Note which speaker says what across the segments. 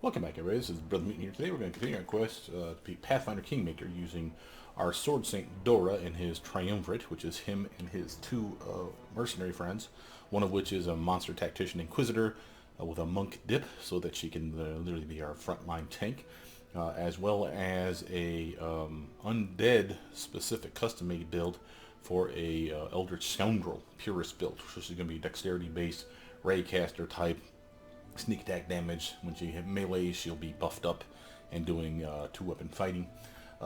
Speaker 1: Welcome back, everybody. This is Brother Mutant here. Today we're going to continue our quest to be Pathfinder Kingmaker using our Sword Saint Dorraj and his Triumvirate, which is him and his two mercenary friends, one of which is a monster tactician inquisitor with a monk dip, so that she can literally be our frontline tank, as well as a undead specific custom-made build for a Eldritch Scoundrel purist build, which is going to be dexterity-based raycaster type. Sneak attack damage. When she hit melee, she'll be buffed up and doing two-weapon fighting.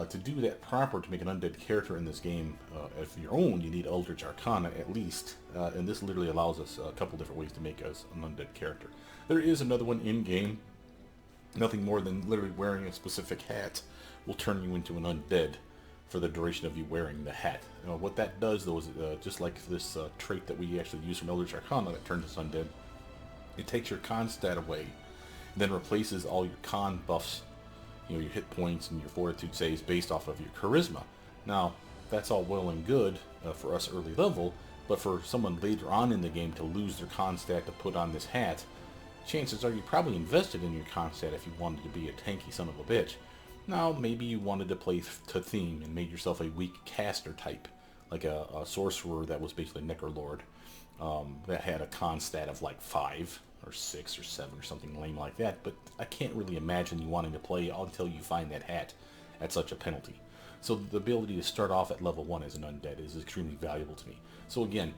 Speaker 1: To do that proper, to make an undead character in this game, of your own, you need Eldritch Arcana at least, and this literally allows us a couple different ways to make us an undead character. There is another one in-game. Nothing more than literally wearing a specific hat will turn you into an undead for the duration of you wearing the hat. What that does, though, is just like this trait that we actually use from Eldritch Arcana that turns us undead, it takes your con stat away, then replaces all your con buffs, your hit points and your fortitude saves based off of your charisma. Now, that's all well and good for us early level, but for someone later on in the game to lose their con stat to put on this hat, chances are you probably invested in your con stat if you wanted to be a tanky son of a bitch. Now, maybe you wanted to play to theme and made yourself a weak caster type, like a sorcerer that was basically Necrolord, that had a con stat of like 5 or 6 or 7 or something lame like that, but I can't really imagine you wanting to play until you find that hat at such a penalty. So the ability to start off at level 1 as an undead is extremely valuable to me. So again,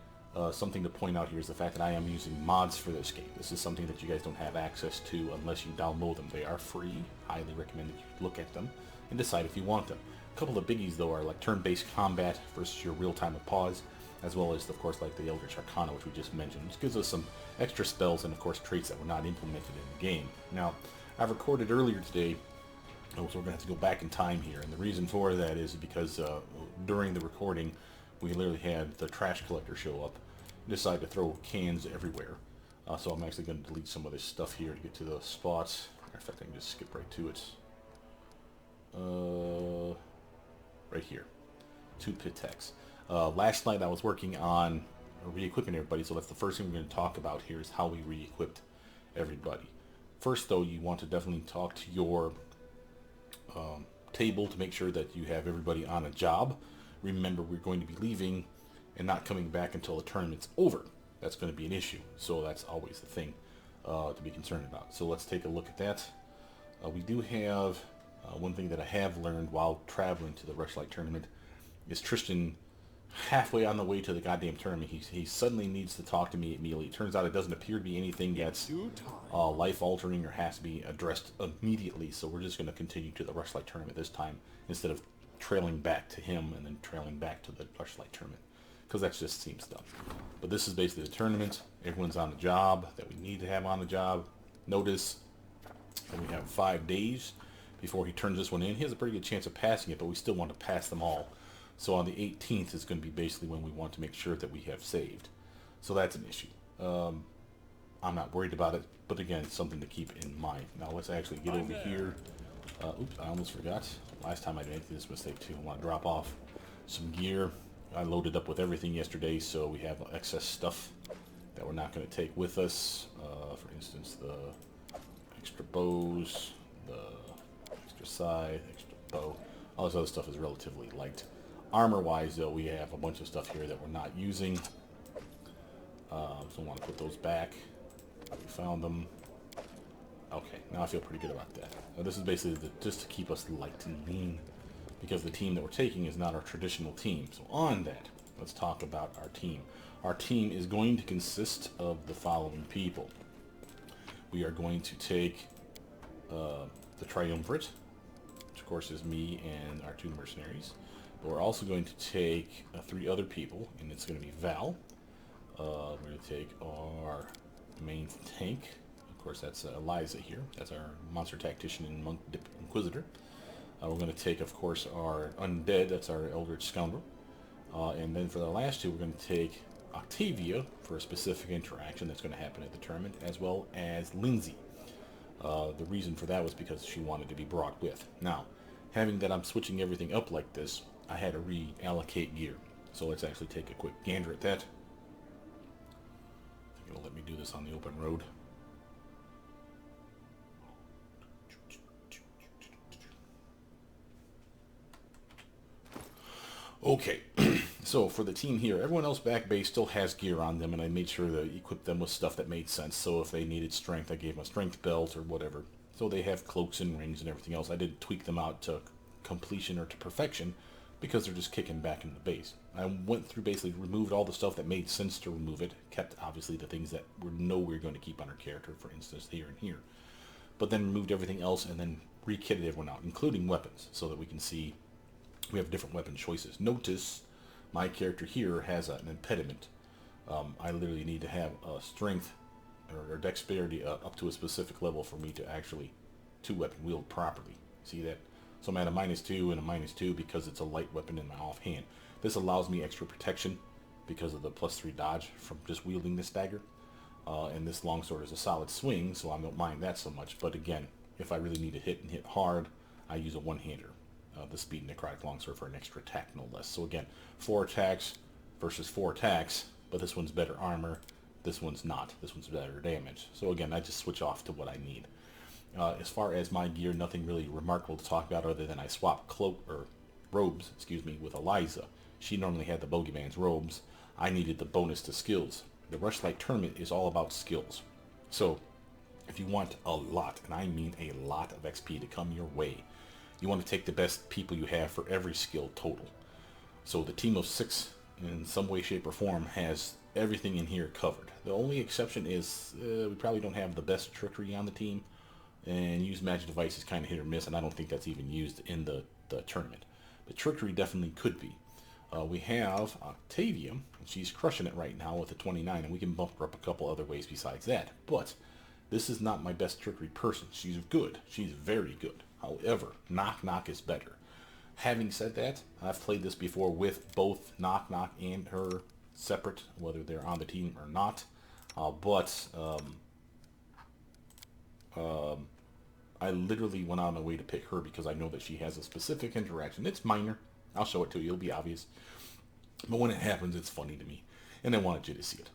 Speaker 1: something to point out here is the fact that I am using mods for this game. This is something that you guys don't have access to unless you download them. They are free. Highly recommend that you look at them and decide if you want them. A couple of biggies, though, are like turn-based combat versus your real-time of pause, as well as, of course, like the Eldritch Arcana, which we just mentioned, which gives us some extra spells and, of course, traits that were not implemented in the game. Now, I've recorded earlier today, so we're going to have to go back in time here, and the reason for that is because during the recording, we literally had the trash collector show up and decide to throw cans everywhere. So I'm actually going to delete some of this stuff here to get to the spots. In fact, I can just skip right to it. Right here. 2 pit techs. Last night I was working on re-equipping everybody, so that's the first thing we're going to talk about here is how we re-equipped everybody. First, though, you want to definitely talk to your table to make sure that you have everybody on a job. Remember, we're going to be leaving and not coming back until the tournament's over. That's going to be an issue, so that's always the thing to be concerned about. So let's take a look at that. We do have one thing that I have learned while traveling to the Rushlight tournament is Tristan, halfway on the way to the goddamn tournament, he suddenly needs to talk to me immediately. It turns out it doesn't appear to be anything that's life-altering or has to be addressed immediately, so we're just going to continue to the Rushlight tournament this time instead of trailing back to him and then trailing back to the Rushlight tournament, because that just seems dumb. But this is basically the tournament. Everyone's on the job that we need to have on the job. Notice that we have 5 days before he turns this one in. He has a pretty good chance of passing it, but we still want to pass them all. So on the 18th is going to be basically when we want to make sure that we have saved. So that's an issue. I'm not worried about it, but again, something to keep in mind. Now let's actually get over here. Oops, I almost forgot. Last time I made this mistake too. I want to drop off some gear. I loaded up with everything yesterday, so we have excess stuff that we're not going to take with us. For instance, the extra bows, the extra scythe, extra bow. All this other stuff is relatively light. Armor-wise, though, we have a bunch of stuff here that we're not using. So I want to put those back. We found them. Okay, now I feel pretty good about that. Now, this is basically just to keep us light and lean, because the team that we're taking is not our traditional team. So on that, let's talk about our team. Our team is going to consist of the following people. We are going to take the Triumvirate, which of course is me and our 2 mercenaries. But we're also going to take 3 other people, and it's going to be Val. We're going to take our main tank. Of course, that's Eliza here. That's our monster tactician and monk dip inquisitor. We're going to take, of course, our undead. That's our Eldritch Scoundrel. And then for the last 2, we're going to take Octavia for a specific interaction that's going to happen at the tournament, as well as Lindsay. The reason for that was because she wanted to be brought with. Now, having that I'm switching everything up like this, I had to reallocate gear. So let's actually take a quick gander at that. I think it'll let me do this on the open road. Okay, so for the team here, everyone else back base still has gear on them, and I made sure to equip them with stuff that made sense. So if they needed strength, I gave them a strength belt or whatever. So they have cloaks and rings and everything else. I didn't tweak them out to completion or to perfection because they're just kicking back in the base. I went through, basically removed all the stuff that made sense to remove it, kept obviously the things that we know we're going to keep on our character, for instance, here and here, but then removed everything else and then re-kitted everyone out, including weapons, so that we can see we have different weapon choices. Notice my character here has an impediment. I literally need to have a strength or dexterity up to a specific level for me to actually two-weapon wield properly. See that? So I'm at a -2 and a -2 because it's a light weapon in my offhand. This allows me extra protection because of the +3 dodge from just wielding this dagger. And this longsword is a solid swing, so I don't mind that so much. But again, if I really need to hit and hit hard, I use a one-hander. The speed necrotic longsword for an extra attack, no less. So again, 4 attacks versus 4 attacks, but this one's better armor, this one's not. This one's better damage. So again, I just switch off to what I need. As far as my gear, nothing really remarkable to talk about other than I swapped robes, with Eliza. She normally had the Bogeyman's robes. I needed the bonus to skills. The Rushlight tournament is all about skills. So if you want a lot, and I mean a lot of XP to come your way, you want to take the best people you have for every skill total. So the team of 6, in some way, shape, or form, has everything in here covered. The only exception is we probably don't have the best trickery on the team, and use magic device is kind of hit or miss, and I don't think that's even used in the tournament. But trickery definitely could be. We have Octavia, and she's crushing it right now with a 29, and we can bump her up a couple other ways besides that. But this is not my best trickery person. She's good. She's very good. However, Knock Knock is better. Having said that, I've played this before with both Knock Knock and her separate, whether they're on the team or not. I literally went out of my way to pick her because I know that she has a specific interaction. It's minor. I'll show it to you. It'll be obvious. But when it happens, it's funny to me. And I wanted you to see it.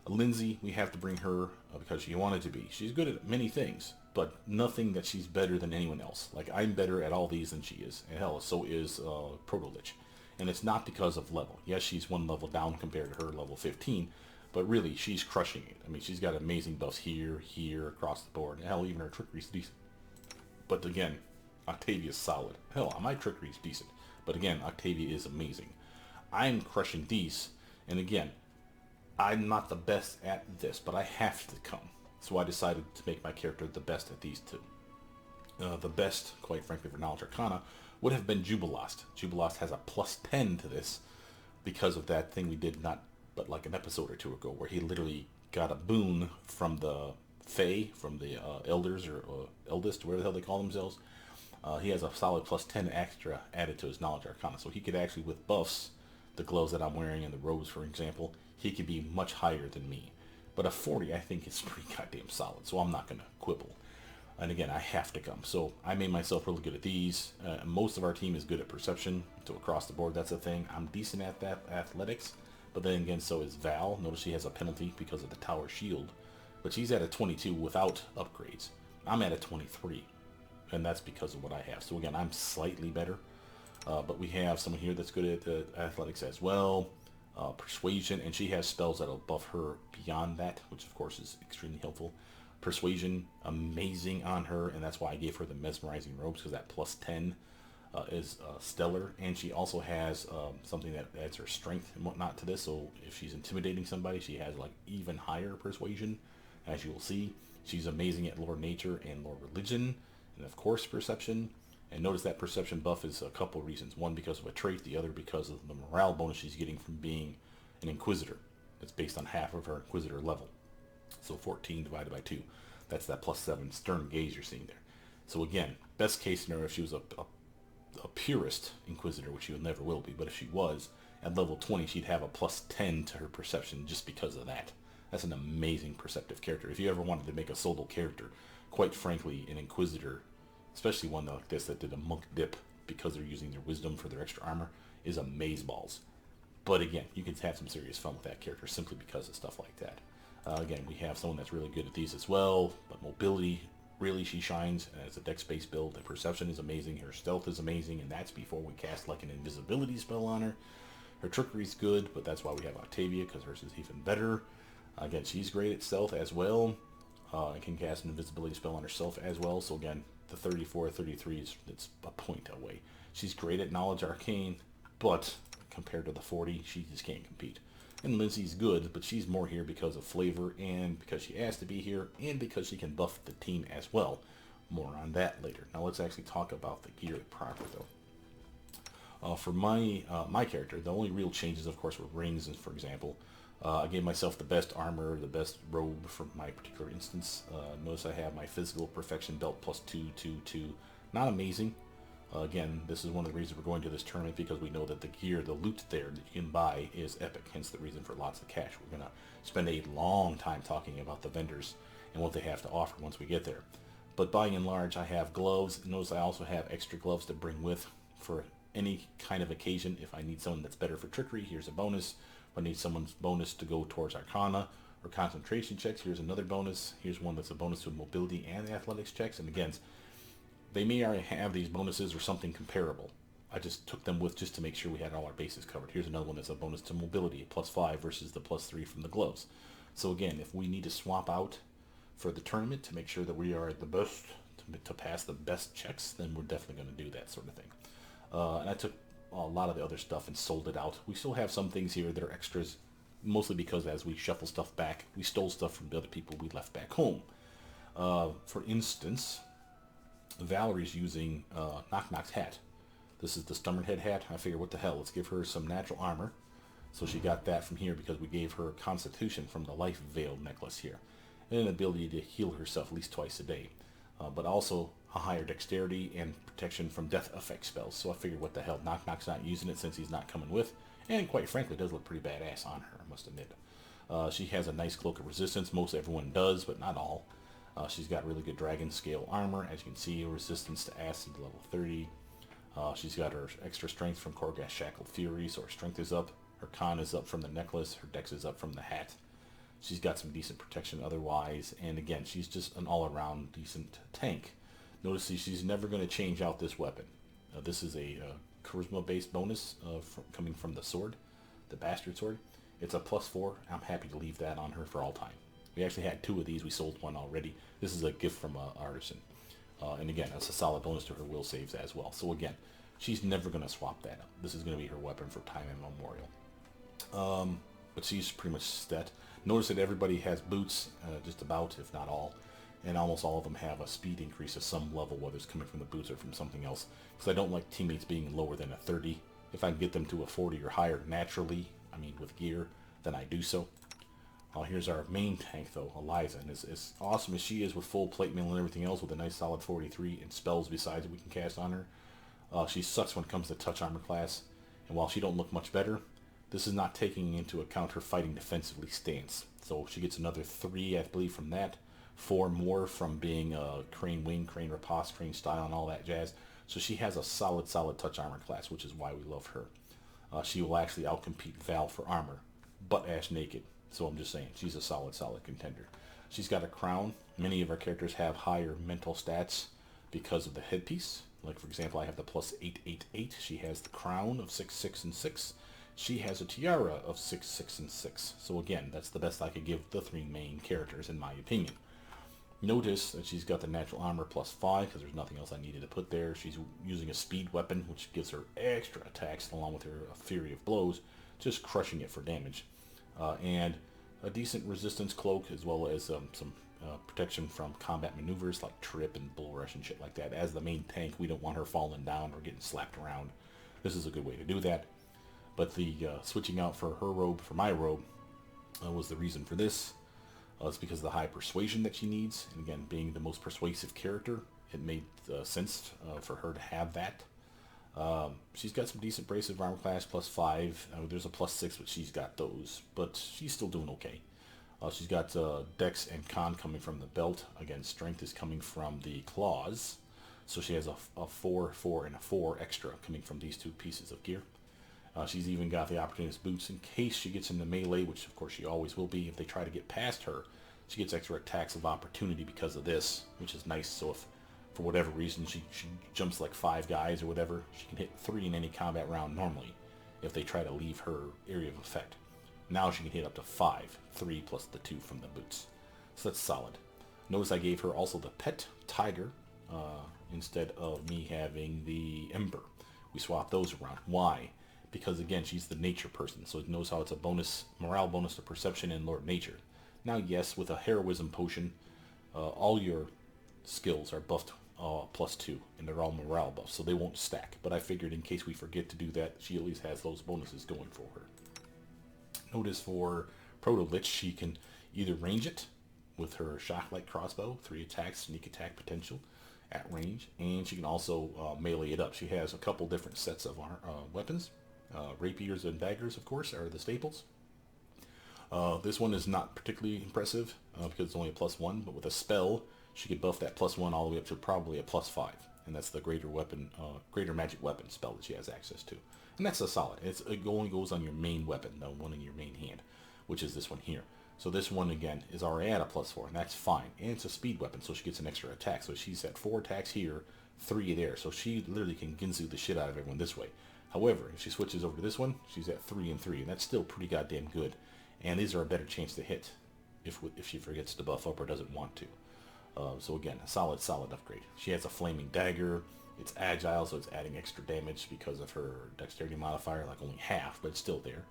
Speaker 1: Lindsay, we have to bring her because she wanted to be. She's good at many things, but nothing that she's better than anyone else. Like, I'm better at all these than she is. And hell, so is Proto-Lich. And it's not because of level. Yes, she's one level down compared to her level 15, but really, she's crushing it. I mean, she's got amazing buffs here, across the board. Hell, even her trickery's decent. But again, Octavia's solid. Hell, my trickery's decent. But again, Octavia is amazing. I'm crushing these, and again, I'm not the best at this, but I have to come. So I decided to make my character the best at these two. The best, quite frankly, for Knowledge Arcana would have been Jubilost. Jubilost has a +10 to this because of that thing we did not but like an episode or two ago, where he literally got a boon from the Fae, from the Elders, or Eldest, whatever the hell they call themselves. He has a solid +10 extra added to his Knowledge Arcana, so he could actually, with buffs, the gloves that I'm wearing and the robes, for example, he could be much higher than me. But a 40, I think, is pretty goddamn solid, so I'm not going to quibble. And again, I have to come. So I made myself really good at these. Most of our team is good at perception, so across the board, that's a thing. I'm decent at that athletics, but then again, so is Val. Notice she has a penalty because of the tower shield, but she's at a 22 without upgrades. I'm at a 23, and that's because of what I have. So again, I'm slightly better, but we have someone here that's good at athletics as well. Persuasion, and she has spells that'll buff her beyond that, which of course is extremely helpful. Persuasion, amazing on her, and that's why I gave her the mesmerizing robes, because that +10 is stellar. And she also has something that adds her strength and whatnot to this, so if she's intimidating somebody, she has like even higher persuasion. As you will see, she's amazing at lore nature and lore religion, and of course perception. And notice that perception buff is a couple reasons. One, because of a trait. The other, because of the morale bonus she's getting from being an Inquisitor. It's based on half of her Inquisitor level. So 14 divided by 2. That's that +7 stern gaze you're seeing there. So again, best case scenario, if she was a purist Inquisitor, which she never will be, but if she was, at level 20, she'd have a +10 to her perception just because of that. That's an amazing perceptive character. If you ever wanted to make a solo character, quite frankly, an Inquisitor, especially one like this that did a monk dip because they're using their wisdom for their extra armor, is amazeballs. But again, you can have some serious fun with that character simply because of stuff like that. Again, we have someone that's really good at these as well, but mobility, really she shines as a dex-based build. The perception is amazing, her stealth is amazing, and that's before we cast like an invisibility spell on her. Her trickery is good, but that's why we have Octavia, because hers is even better. Again, she's great at stealth as well, and can cast an invisibility spell on herself as well. So again, the 34, 33 it's a point away. She's great at knowledge arcane, but compared to the 40, she just can't compete. And Lindsay's good, but she's more here because of flavor and because she has to be here and because she can buff the team as well. More on that later. Now let's actually talk about the gear proper though. For my character, the only real changes, of course, were rings. And for example, I gave myself the best armor, the best robe for my particular instance. Notice I have my physical perfection belt plus 2, 2, 2. Not amazing. Again, this is one of the reasons we're going to this tournament, because we know that the gear, the loot there that you can buy is epic, hence the reason for lots of cash. We're going to spend a long time talking about the vendors and what they have to offer once we get there. But by and large, I have gloves. Notice I also have extra gloves to bring with for any kind of occasion. If I need someone that's better for trickery, here's a bonus. If I need someone's bonus to go towards Arcana or concentration checks, here's another bonus. Here's one that's a bonus to mobility and athletics checks. And again, they may already have these bonuses or something comparable. I just took them with just to make sure we had all our bases covered. Here's another one that's a bonus to mobility, +5 versus the +3 from the gloves. So again, if we need to swap out for the tournament to make sure that we are the best, to pass the best checks, then we're definitely going to do that sort of thing. And I took a lot of the other stuff and sold it out. We still have some things here that are extras, mostly because as we shuffle stuff back, we stole stuff from the other people we left back home. For instance, Valerie's using Knock Knock's hat. This is the Stubbornhead hat. I figure, what the hell, let's give her some natural armor. So she got that from here because we gave her Constitution from the Life Veil necklace here. And an ability to heal herself at least twice a day. But also a higher dexterity and protection from death effect spells. So I figured, what the hell, Knock Knock's not using it since he's not coming with. And quite frankly, it does look pretty badass on her, I must admit. She has a nice cloak of resistance. Most everyone does, but not all. She's got really good dragon scale armor. As you can see, resistance to acid level 30. She's got her extra strength from Korghast Shackled Fury, so her strength is up. Her con is up from the necklace. Her dex is up from the hat. She's got some decent protection otherwise. And again, she's just an all-around decent tank. Notice she's never going to change out this weapon. This is a charisma-based bonus coming from the sword, the Bastard Sword. It's a +4. I'm happy to leave that on her for all time. We actually had 2 of these. We sold one already. This is a gift from an artisan. And again, that's a solid bonus to her will saves as well. So again, she's never going to swap that up. This is going to be her weapon for time immemorial. But she's pretty much set. Notice that everybody has boots, just about, if not all. And almost all of them have a speed increase of some level, whether it's coming from the boots or from something else. Because I don't like teammates being lower than a 30. If I can get them to a 40 or higher naturally, I mean with gear, then I do so. Here's our main tank though, Eliza, and as awesome as she is with full plate mail and everything else, with a nice solid 43 and spells besides that we can cast on her, she sucks when it comes to touch armor class. And while she don't look much better, this is not taking into account her fighting defensively stance. So she gets another 3, I believe, from that, 4 more from being Crane Wing, Crane Riposte, Crane Style, and all that jazz. So she has a solid touch armor class, which is why we love her. She will actually outcompete Val for armor, butt-ass naked. So I'm just saying, she's a solid contender. She's got a crown. Many of our characters have higher mental stats because of the headpiece. Like, for example, I have the +888. She has the crown of 6, 6, and 6. She has a tiara of 6, 6, and 6. So again, that's the best I could give the 3 main characters, in my opinion. Notice that she's got the natural armor +5, because there's nothing else I needed to put there. She's using a speed weapon, which gives her extra attacks, along with her fury of blows, just crushing it for damage. And a decent resistance cloak, as well as some protection from combat maneuvers like trip and bull rush and shit like that. As the main tank, we don't want her falling down or getting slapped around. This is a good way to do that. But the switching out for her robe, for my robe, was the reason for this. It's because of the high persuasion that she needs. And again, being the most persuasive character, it made sense for her to have that. She's got some decent abrasive armor class, +5. There's a +6, but she's got those. But she's still doing okay. She's got dex and con coming from the belt. Again, strength is coming from the claws. So she has a 4, 4, and a 4 extra coming from these 2 pieces of gear. She's even got the opportunist boots in case she gets into melee, which of course she always will be if they try to get past her. She gets extra attacks of opportunity because of this, which is nice. So if for whatever reason she jumps like 5 guys or whatever, she can hit 3 in any combat round normally if they try to leave her area of effect. Now she can hit up to 5, 3 plus the 2 from the boots. So that's solid. Notice I gave her also the pet tiger instead of me having the ember. We swapped those around. Why? Because again, she's the nature person, so it knows how it's a bonus, morale bonus to perception and Lord Nature. Now, yes, with a heroism potion, all your skills are buffed +2, and they're all morale buffs, so they won't stack. But I figured in case we forget to do that, she at least has those bonuses going for her. Notice for Proto-Lich, she can either range it with her Shocklight crossbow, 3 attacks, sneak attack potential at range, and she can also melee it up. She has a couple different sets of weapons. Rapiers and daggers, of course, are the staples. This one is not particularly impressive because it's only a +1, but with a spell, she could buff that +1 all the way up to probably a +5, and that's the greater magic weapon spell that she has access to. And that's a solid. It only goes on your main weapon, the one in your main hand, which is this one here. So this one, again, is already at a +4, and that's fine. And it's a speed weapon, so she gets an extra attack. So she's at 4 attacks here, 3 there. So she literally can Ginsu the shit out of everyone this way. However, if she switches over to this one, she's at 3 and 3, and that's still pretty goddamn good. And these are a better chance to hit if she forgets to buff up or doesn't want to. So again, a solid upgrade. She has a flaming dagger. It's agile, so it's adding extra damage because of her dexterity modifier, like only half, but it's still there.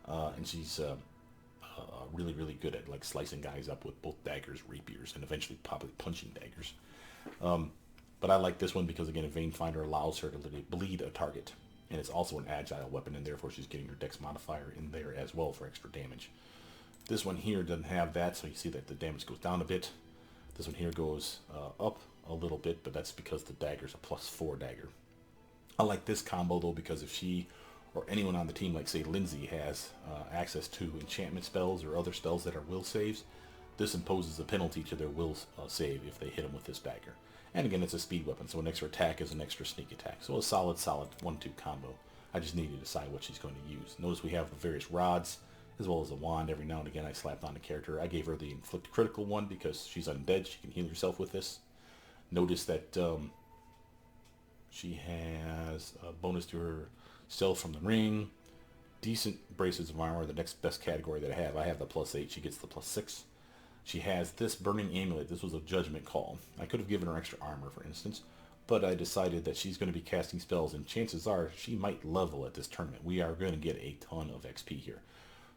Speaker 1: And she's really good at like slicing guys up with both daggers, rapiers, and eventually probably punching daggers. But I like this one because again, a Vein Finder allows her to literally bleed a target, and it's also an agile weapon, and therefore she's getting her dex modifier in there as well for extra damage. This one here doesn't have that, so you see that the damage goes down a bit. This one here goes up a little bit, but that's because the dagger's a +4 dagger. I like this combo though because if she or anyone on the team, like say Lindsay, has access to enchantment spells or other spells that are will saves, this imposes a penalty to their will save if they hit them with this dagger. And again, it's a speed weapon, so an extra attack is an extra sneak attack. So a solid 1-2 combo. I just need to decide what she's going to use. Notice we have the various rods, as well as a wand. Every now and again I slapped on the character. I gave her the inflict critical one because she's undead. She can heal herself with this. Notice that she has a bonus to her stealth from the ring. Decent braces of armor, the next best category that I have. I have the +8. She gets the +6. She has this burning amulet. This was a judgment call. I could have given her extra armor, for instance, but I decided that she's going to be casting spells, and chances are she might level at this tournament. We are going to get a ton of XP here.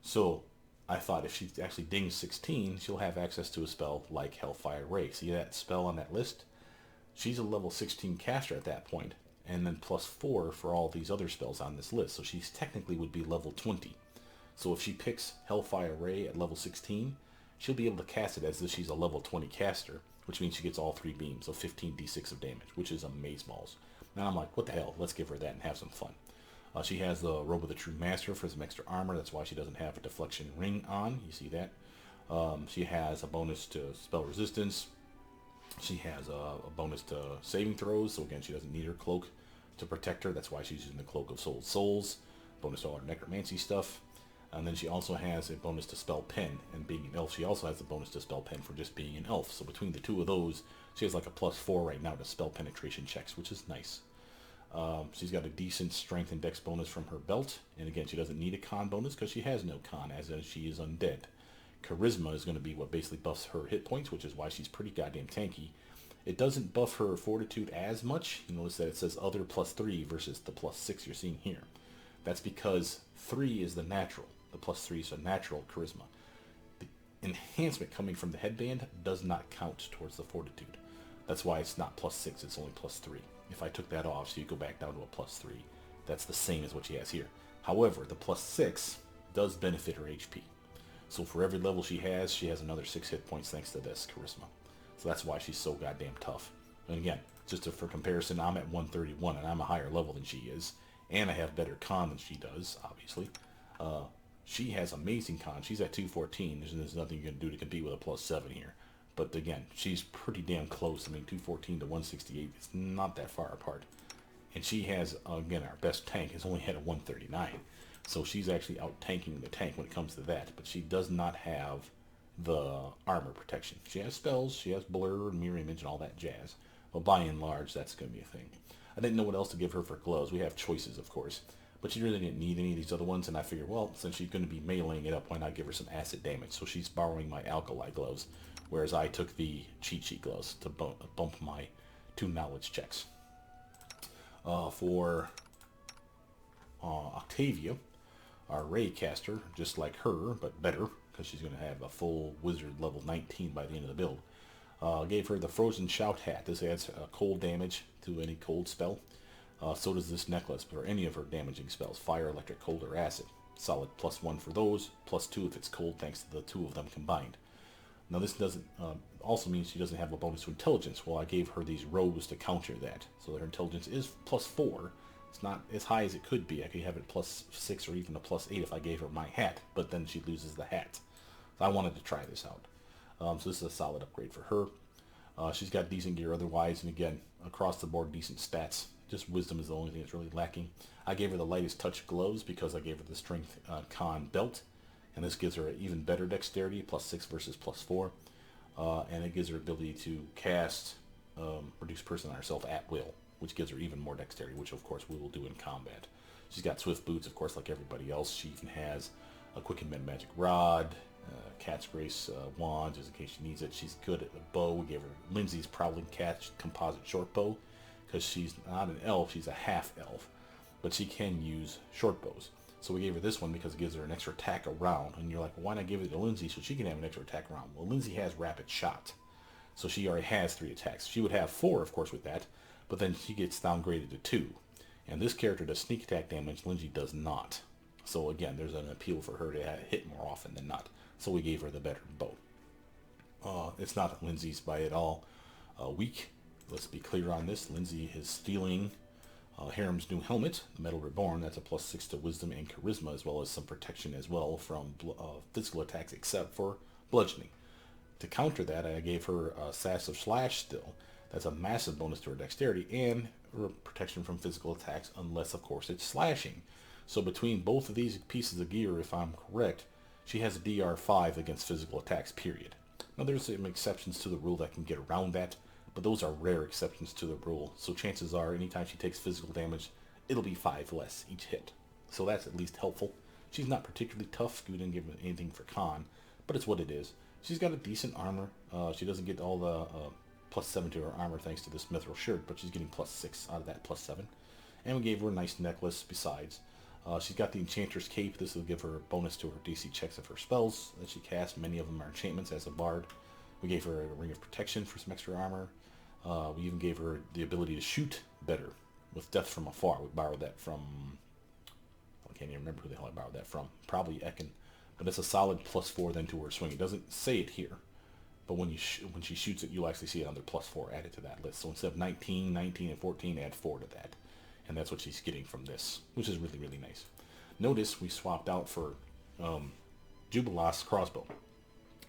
Speaker 1: So I thought if she actually dings 16, she'll have access to a spell like Hellfire Ray. See that spell on that list? She's a level 16 caster at that point, and then +4 for all these other spells on this list. So she technically would be level 20. So if she picks Hellfire Ray at level 16, she'll be able to cast it as if she's a level 20 caster, which means she gets all 3 beams, so 15d6 of damage, which is amazeballs. Now I'm like, what the hell? Let's give her that and have some fun. She has the Robe of the True Master for some extra armor. That's why she doesn't have a deflection ring on. You see that? She has a bonus to spell resistance. She has a bonus to saving throws. So again, she doesn't need her cloak to protect her. That's why she's using the Cloak of Souls. Bonus to all her necromancy stuff. And then she also has a bonus to spell pen. And being an elf, she also has a bonus to spell pen for just being an elf. So between the two of those, she has like a +4 right now to spell penetration checks, which is nice. She's got a decent strength and dex bonus from her belt. And again, she doesn't need a con bonus because she has no con, as she is undead. Charisma is going to be what basically buffs her hit points, which is why she's pretty goddamn tanky. It doesn't buff her fortitude as much. You notice that it says other +3 versus the +6 you're seeing here. That's because 3 is the natural. The +3 is a natural charisma. The enhancement coming from the headband does not count towards the fortitude. That's why it's not +6, it's only +3. If I took that off, so you go back down to a +3, that's the same as what she has here. However, the +6 does benefit her HP. So for every level she has another 6 hit points thanks to this charisma. So that's why she's so goddamn tough. And again, just for comparison, I'm at 131, and I'm a higher level than she is. And I have better con than she does, obviously. She has amazing con. She's at 214. There's nothing you can do to compete with a +7 here. But again, she's pretty damn close. I mean, 214 to 168 is not that far apart. And she has, again, our best tank is only at a 139. So she's actually out-tanking the tank when it comes to that. But she does not have the armor protection. She has spells, she has blur and mirror image and all that jazz. But by and large, that's going to be a thing. I didn't know what else to give her for gloves. We have choices, of course. But she really didn't need any of these other ones, and I figured, well, since she's going to be meleeing it up, why not give her some acid damage? So she's borrowing my alkali gloves, whereas I took the cheat sheet gloves to bump my 2 knowledge checks. For Octavia, our Ray caster, just like her, but better, because she's going to have a full wizard level 19 by the end of the build. Gave her the Frozen Shout Hat. This adds cold damage to any cold spell. So does this necklace, or any of her damaging spells. Fire, electric, cold, or acid. Solid +1 for those, +2 if it's cold, thanks to the 2 of them combined. Now this doesn't also means she doesn't have a bonus to intelligence. Well, I gave her these robes to counter that. So her intelligence is +4. It's not as high as it could be. I could have it +6 or even a +8 if I gave her my hat, but then she loses the hat. So I wanted to try this out. So this is a solid upgrade for her. She's got decent gear otherwise, and again, across the board, decent stats. Just wisdom is the only thing that's really lacking. I gave her the lightest touch gloves because I gave her the strength con belt, and this gives her an even better dexterity, +6 versus +4, and it gives her ability to cast reduce person on herself at will, which gives her even more dexterity, which of course we will do in combat. She's got swift boots, of course, like everybody else. She even has a quicken men magic rod, cat's grace wand, just in case she needs it. She's good at the bow. We gave her Lindsay's prowling cat composite short bow, because she's not an elf, she's a half elf, but she can use short bows. So we gave her this one because it gives her an extra attack around. And you're like, well, why not give it to Lindsay so she can have an extra attack around? Well, Lindsay has rapid shot, so she already has 3 attacks. She would have 4, of course, with that, but then she gets downgraded to 2. And this character does sneak attack damage, Lindsay does not. So again, there's an appeal for her to hit more often than not. So we gave her the better bow. It's not that Lindsay's by at all weak. Let's be clear on this. Lindsay is stealing Harem's new helmet, the Metal Reborn. That's a +6 to wisdom and charisma, as well as some protection as well from physical attacks, except for bludgeoning. To counter that, I gave her a Sass of Slash still. That's a massive bonus to her dexterity and protection from physical attacks, unless, of course, it's slashing. So between both of these pieces of gear, if I'm correct, she has a DR5 against physical attacks, period. Now, there's some exceptions to the rule that can get around that, but those are rare exceptions to the rule. So chances are, anytime she takes physical damage, it'll be 5 less each hit. So that's at least helpful. She's not particularly tough. We didn't give her anything for con, but it's what it is. She's got a decent armor. She doesn't get all the +7 to her armor thanks to this mithril shirt, but she's getting +6 out of that +7. And we gave her a nice necklace besides. She's got the Enchanter's Cape. This will give her a bonus to her DC checks of her spells that she casts. Many of them are enchantments as a bard. We gave her a Ring of Protection for some extra armor. We even gave her the ability to shoot better with Death from Afar. We borrowed that from... I can't even remember who the hell I borrowed that from. Probably Ekin. But it's a solid +4 then to her swing. It doesn't say it here, but when she shoots it, you'll actually see another +4 added to that list. So instead of 19, 19, and 14, add 4 to that. And that's what she's getting from this, which is really, really nice. Notice we swapped out for Jubilas crossbow.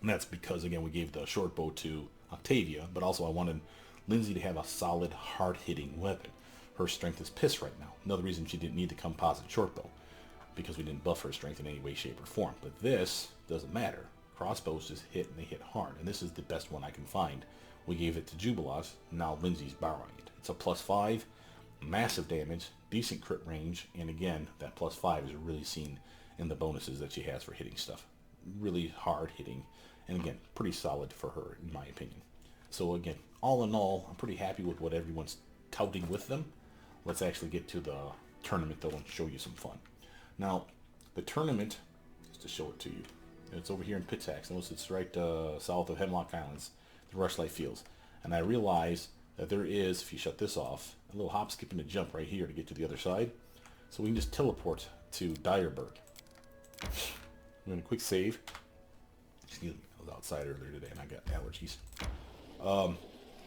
Speaker 1: And that's because, again, we gave the short bow to Octavia, but also I wanted Lindsay to have a solid, hard-hitting weapon. Her strength is piss right now. Another reason she didn't need the composite short bow, because we didn't buff her strength in any way, shape, or form. But this doesn't matter. Crossbows just hit, and they hit hard. And this is the best one I can find. We gave it to Jubilas. Now Lindsay's borrowing it. It's a +5, massive damage, decent crit range, and again, that +5 is really seen in the bonuses that she has for hitting stuff. Really hard hitting, and again, pretty solid for her, in my opinion. So again, all in all, I'm pretty happy with what everyone's touting with them. Let's actually get to the tournament, though, and show you some fun. Now, the tournament, just to show it to you, it's over here in Pitax. Notice it's right south of Hemlock Islands, the Rushlight Fields. And I realize that there is, if you shut this off, a little hop, skip, and a jump right here to get to the other side. So we can just teleport to Dyerburg. I'm going to quick save. Excuse me, I was outside earlier today and I got allergies.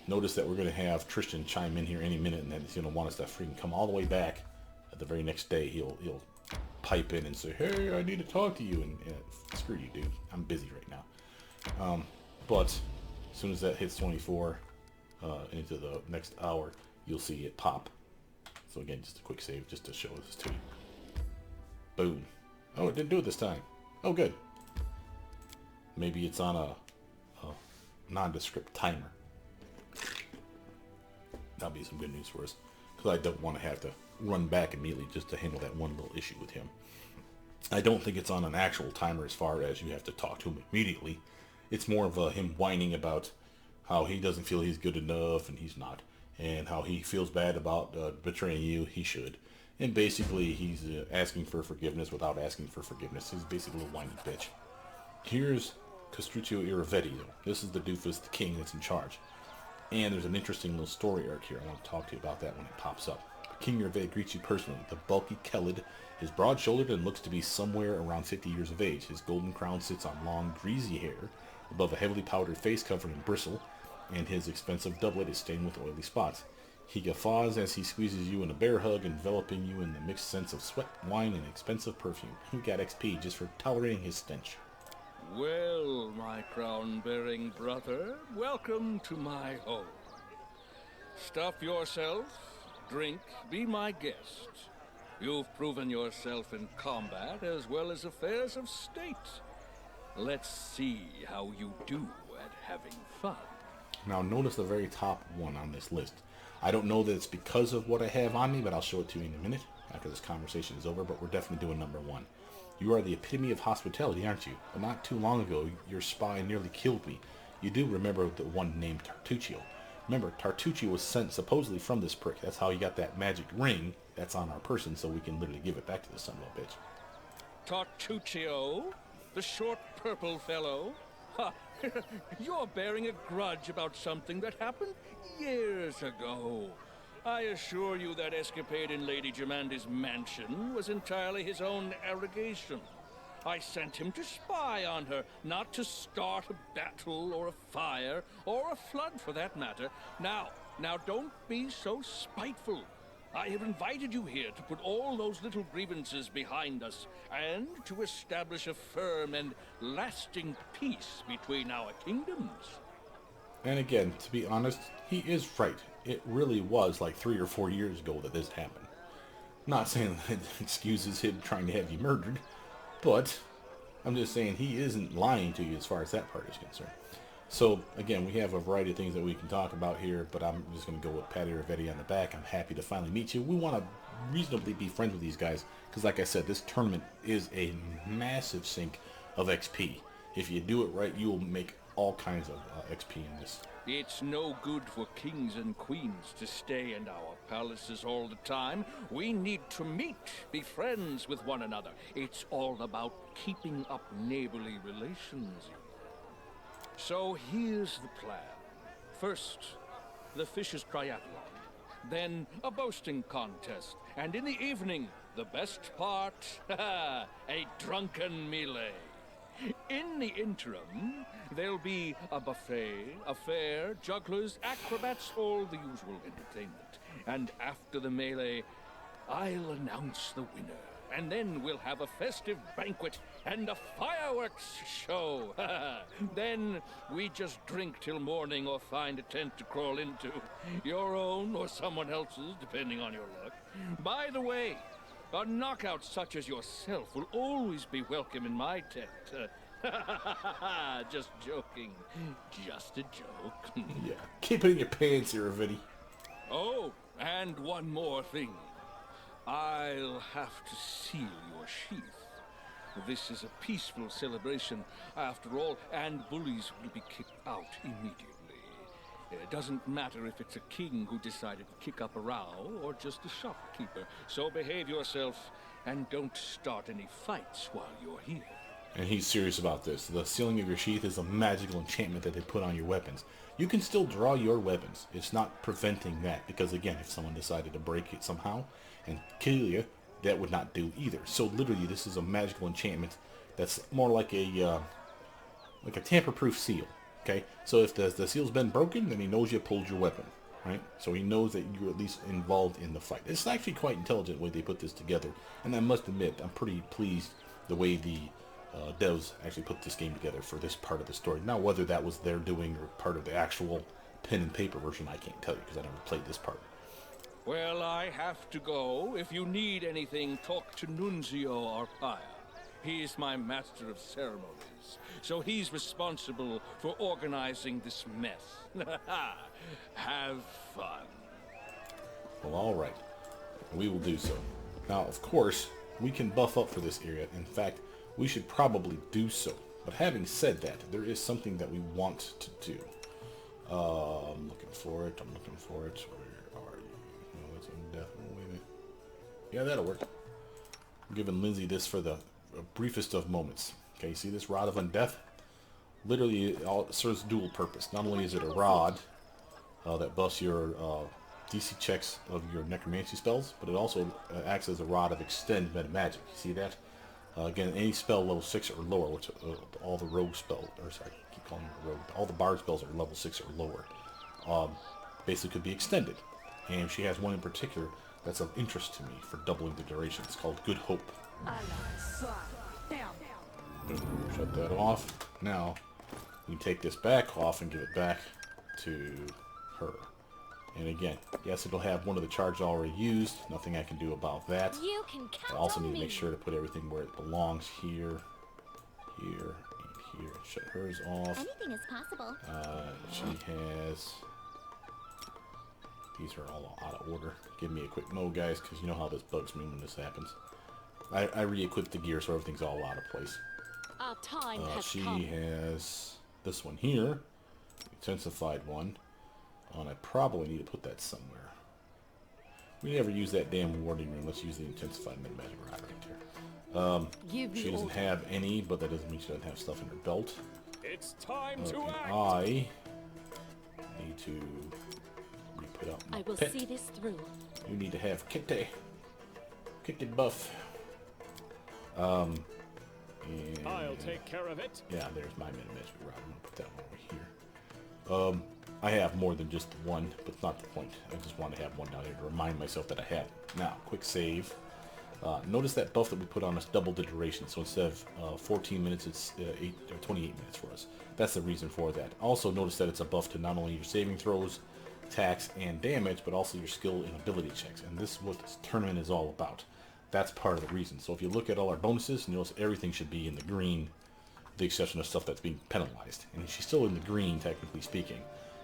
Speaker 1: Notice that we're going to have Tristan chime in here any minute, and then he's going to want us to freaking come all the way back. At the very next day, he'll pipe in and say, hey, I need to talk to you, and screw you, dude. I'm busy right now. But as soon as that hits 24 into the next hour, you'll see it pop. So again, just a quick save just to show this to you. Boom. Oh, it didn't do it this time. Oh, good. Maybe it's on a nondescript timer. That'll be some good news for us, because I don't want to have to run back immediately just to handle that one little issue with him. I don't think it's on an actual timer as far as you have to talk to him immediately. It's more of him whining about how he doesn't feel he's good enough, and he's not, and how he feels bad about betraying you. He should. And basically, he's asking for forgiveness without asking for forgiveness. He's basically a whiny bitch. Here's Castruccio Iravetti, though. This is the doofus, the king that's in charge. And there's an interesting little story arc here. I want to talk to you about that when it pops up. King Iravetti greets you personally. The bulky Kelid is broad-shouldered and looks to be somewhere around 50 years of age. His golden crown sits on long, greasy hair above a heavily powdered face covered in bristle, and his expensive doublet is stained with oily spots. He guffaws as he squeezes you in a bear hug, enveloping you in the mixed scents of sweat, wine, and expensive perfume. He got XP just for tolerating his stench.
Speaker 2: Well, my crown-bearing brother, welcome to my home. Stuff yourself, drink, be my guest. You've proven yourself in combat as well as affairs of state. Let's see how you do at having fun.
Speaker 1: Now notice the very top one on this list. I don't know that it's because of what I have on me, but I'll show it to you in a minute after this conversation is over, but we're definitely doing number one. You are the epitome of hospitality, aren't you? But not too long ago, your spy nearly killed me. You do remember the one named Tartuccio. Remember, Tartuccio was sent supposedly from this prick. That's how he got that magic ring that's on our person, so we can literally give it back to the son of a bitch.
Speaker 2: Tartuccio? The short purple fellow? Ha! You're bearing a grudge about something that happened years ago. I assure you that escapade in Lady Germandi's mansion was entirely his own arrogation. I sent him to spy on her, not to start a battle or a fire, or a flood for that matter. Now don't be so spiteful. I have invited you here to put all those little grievances behind us, and to establish a firm and lasting peace between our kingdoms.
Speaker 1: And again, to be honest, he is right. It really was like 3 or 4 years ago that this happened. Not saying that excuses him trying to have you murdered, but I'm just saying he isn't lying to you as far as that part is concerned. So, again, we have a variety of things that we can talk about here, but I'm just going to go with Patty Ravetti on the back. I'm happy to finally meet you. We want to reasonably be friends with these guys, because like I said, this tournament is a massive sink of XP. If you do it right, you will make all kinds of XP in this.
Speaker 2: It's no good for kings and queens to stay in our palaces all the time. We need to meet, be friends with one another. It's all about keeping up neighborly relations. So here's the plan. First, the Fishers' Triathlon. Then a boasting contest. And in the evening, the best part, a drunken melee. In the interim, there'll be a buffet, a fair, jugglers, acrobats, all the usual entertainment. And after the melee, I'll announce the winner. And then we'll have a festive banquet and a fireworks show. Then we just drink till morning or find a tent to crawl into. Your own or someone else's, depending on your luck. By the way, a knockout such as yourself will always be welcome in my tent. Just joking. Just a joke.
Speaker 1: Yeah, keep it in your pants here, Ravetti.
Speaker 2: Oh, and one more thing. I'll have to seal your sheath. This is a peaceful celebration, after all, and bullies will be kicked out immediately. It doesn't matter if it's a king who decided to kick up a row, or just a shopkeeper. So behave yourself, and don't start any fights while you're here.
Speaker 1: And he's serious about this. The sealing of your sheath is a magical enchantment that they put on your weapons. You can still draw your weapons. It's not preventing that, because again, if someone decided to break it somehow and kill you, that would not do either. So literally, this is a magical enchantment that's more like a tamper-proof seal. Okay, so if the seal's been broken, then he knows you pulled your weapon, right? So he knows that you're at least involved in the fight. It's actually quite intelligent the way they put this together, and I must admit, I'm pretty pleased the way the devs actually put this game together for this part of the story. Now, whether that was their doing or part of the actual pen and paper version, I can't tell you because I never played this part.
Speaker 2: Well, I have to go. If you need anything, talk to Nunzio or Paya. He is my master of ceremonies, so he's responsible for organizing this mess. Have fun.
Speaker 1: Well, alright. We will do so. Now, of course, we can buff up for this area. In fact, we should probably do so. But having said that, there is something that we want to do. I'm looking for it. Where are you? No, that's indefinite. Wait a minute. Yeah, that'll work. I'm giving Lindsay this for the briefest of moments. Okay, see this Rod of Undeath? Literally, it serves dual purpose. Not only is it a rod that buffs your DC checks of your necromancy spells, but it also acts as a rod of extend meta magic. You see that? Again, any spell level 6 or lower, which all the rogue spells, or sorry, I keep calling it rogue, all the bard spells are level 6 or lower. Basically could be extended. And she has one in particular that's of interest to me for doubling the duration. It's called Good Hope. Shut that off. Now, we can take this back off and give it back to her. And again, yes, it'll have one of the charges already used. Nothing I can do about that.
Speaker 3: You can count
Speaker 1: I also
Speaker 3: on
Speaker 1: need to
Speaker 3: me.
Speaker 1: make sure to put everything where it belongs. Here, here, and here. Shut hers off.
Speaker 3: Anything is possible.
Speaker 1: She has... These are all out of order. Give me a quick mo, guys, because you know how this bugs me when this happens. I re-equipped the gear so everything's all out of place.
Speaker 3: Our time has
Speaker 1: She
Speaker 3: come.
Speaker 1: has this one here. Intensified one. And I probably need to put that somewhere. We never use that damn warding room. Let's use the intensified mid-magic rod right here. She doesn't have any, but that doesn't mean she doesn't have stuff in her belt.
Speaker 4: It's time to
Speaker 1: And
Speaker 4: act.
Speaker 1: I need to re-put out my
Speaker 3: I will
Speaker 1: pet.
Speaker 3: see this through.
Speaker 1: You need to have Kitty buff. And
Speaker 4: I'll take care of it.
Speaker 1: yeah, there's my mid-magic rod. I'm gonna put that one over here. I have more than just one, but it's not the point. I just want to have one down here to remind myself that I have it. Now, quick save. Notice that buff that we put on us doubled the duration. So instead of 14 minutes, it's 28 minutes for us. That's the reason for that. Also, notice that it's a buff to not only your saving throws, attacks, and damage, but also your skill and ability checks. And this is what this tournament is all about. That's part of the reason. So if you look at all our bonuses, you notice everything should be in the green, with the exception of stuff that's being penalized. And she's still in the green, technically speaking.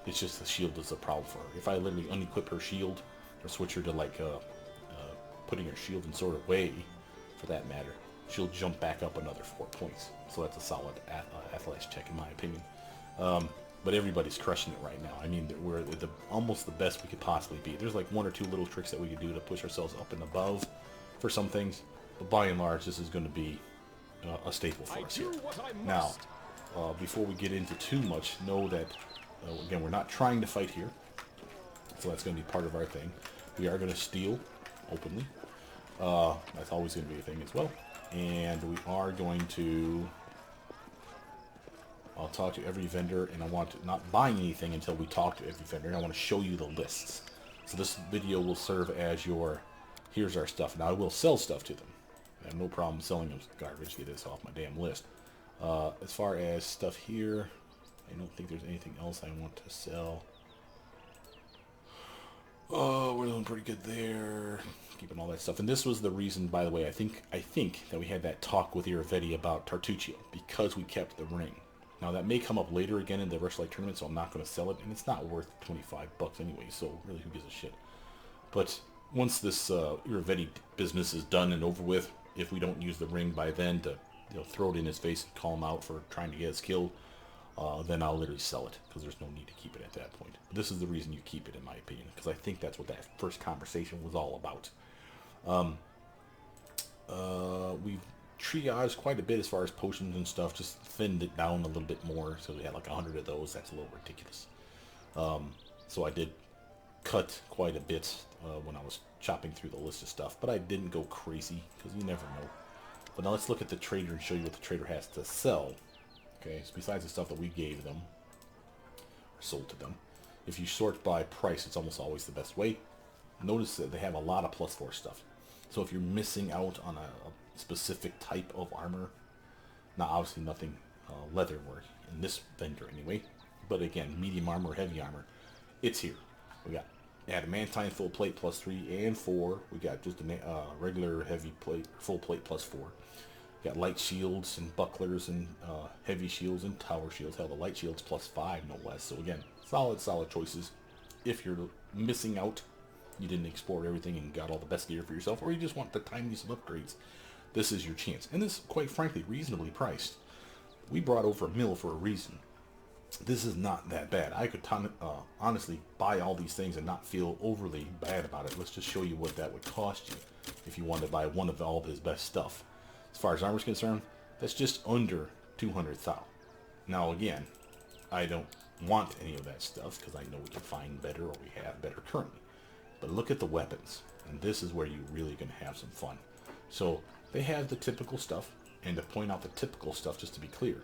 Speaker 1: It's just the shield is a problem for her. If I literally unequip her shield, or switch her to like putting her shield in sort of way, for that matter, she'll jump back up another 4 points. So that's a solid athletics check in my opinion. But everybody's crushing it right now. I mean, we're almost the best we could possibly be. There's like one or two little tricks that we could do to push ourselves up and above for some things. But by and large, this is going to be a staple for us here. Now, before we get into too much, know that again, we're not trying to fight here, so that's going to be part of our thing. We are going to steal openly. That's always going to be a thing as well. And we are going to... I'll talk to every vendor, and I want to not buying anything until we talk to every vendor. I want to show you the lists. So this video will serve as your, here's our stuff. Now I will sell stuff to them. I have no problem selling them garbage. Get this off my damn list. As far as stuff here... I don't think there's anything else I want to sell. Oh, we're doing pretty good there. Keeping all that stuff. And this was the reason, by the way, I think that we had that talk with Iravetti about Tartuccio, because we kept the ring. Now that may come up later again in the Rushlight tournament, so I'm not going to sell it, and it's not worth 25 bucks anyway, so really who gives a shit. But once this Iravetti business is done and over with, if we don't use the ring by then to throw it in his face and call him out for trying to get us killed, then I'll literally sell it, because there's no need to keep it at that point. But this is the reason you keep it, in my opinion, because I think that's what that first conversation was all about. We've triaged quite a bit as far as potions and stuff, just thinned it down a little bit more, so we had like 100 of those. That's a little ridiculous. So I did cut quite a bit when I was chopping through the list of stuff, but I didn't go crazy, because you never know. But now let's look at the trader and show you what the trader has to sell. Okay, so besides the stuff that we gave them, or sold to them, if you sort by price, it's almost always the best way. Notice that they have a lot of +4 stuff. So if you're missing out on a specific type of armor, now obviously nothing leather work in this vendor anyway, but again, medium armor, heavy armor, it's here. We got adamantine full plate +3 and 4. We got just a regular heavy plate, full plate +4. Got light shields and bucklers and heavy shields and tower shields. Hell, the light shields +5, no less. So again, solid choices. If you're missing out, you didn't explore everything and got all the best gear for yourself, or you just want the tiniest of upgrades, this is your chance. And this, quite frankly, reasonably priced. We brought over a mill for a reason. This is not that bad. I could honestly buy all these things and not feel overly bad about it. Let's just show you what that would cost you if you wanted to buy one of all of his best stuff. As far as armor's concerned, that's just under 200 thou. Now again, I don't want any of that stuff because I know we can find better, or we have better currently. But look at the weapons, and this is where you're really going to have some fun. So they have the typical stuff, and to point out the typical stuff, just to be clear,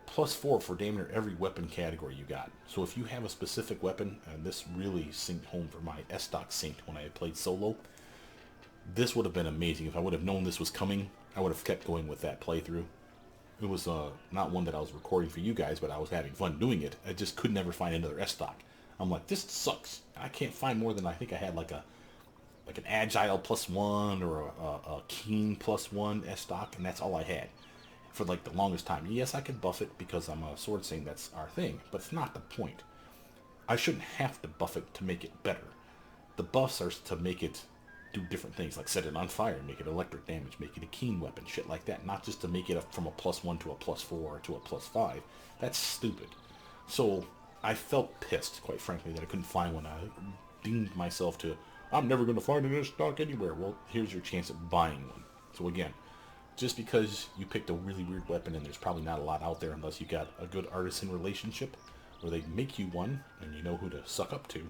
Speaker 1: +4 for damn near every weapon category you got. So if you have a specific weapon, and this really synced home for my S-Stock synced when I had played solo, this would have been amazing. If I would have known this was coming, I would have kept going with that playthrough. It was not one that I was recording for you guys, but I was having fun doing it. I just could never find another S-Stock. I'm like, this sucks. I can't find more than, I think I had like an Agile +1 or a Keen +1 S-Stock, and that's all I had for like the longest time. Yes, I could buff it because I'm a sword saint, that's our thing, but it's not the point. I shouldn't have to buff it to make it better. The buffs are to make it do different things, like set it on fire, make it electric damage, make it a keen weapon, shit like that. Not just to make it up from a +1 to a +4 to a +5. That's stupid. So I felt pissed, quite frankly, that I couldn't find one. I deemed myself to, I'm never going to find an S-Stock anywhere. Well, here's your chance at buying one. So again, just because you picked a really weird weapon, and there's probably not a lot out there unless you got a good artisan relationship where they make you one and you know who to suck up to,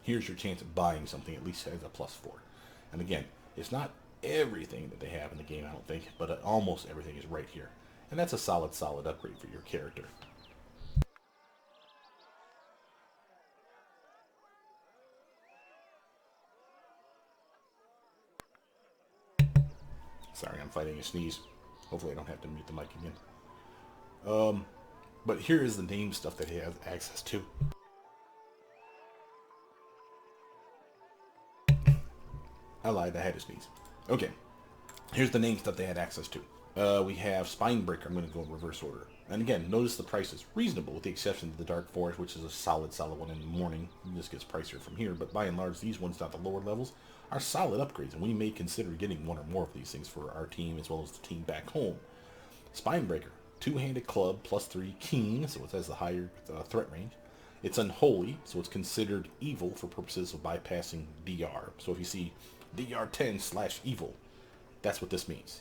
Speaker 1: here's your chance at buying something at least as a +4. And again, it's not everything that they have in the game, I don't think, but almost everything is right here. And that's a solid upgrade for your character. Sorry, I'm fighting a sneeze. Hopefully I don't have to mute the mic again. But here is the name stuff that he has access to. I lied, I had to sneeze. Okay, here's the name stuff they had access to. We have Spinebreaker. I'm going to go in reverse order. And again, notice the price is reasonable, with the exception of the Dark Forest, which is a solid one in the morning. This gets pricier from here, but by and large, these ones at the lower levels are solid upgrades, and we may consider getting one or more of these things for our team as well as the team back home. Spinebreaker, two-handed club, +3, keen, so it has the higher threat range. It's unholy, so it's considered evil for purposes of bypassing DR. So if you see DR10/evil, that's what this means.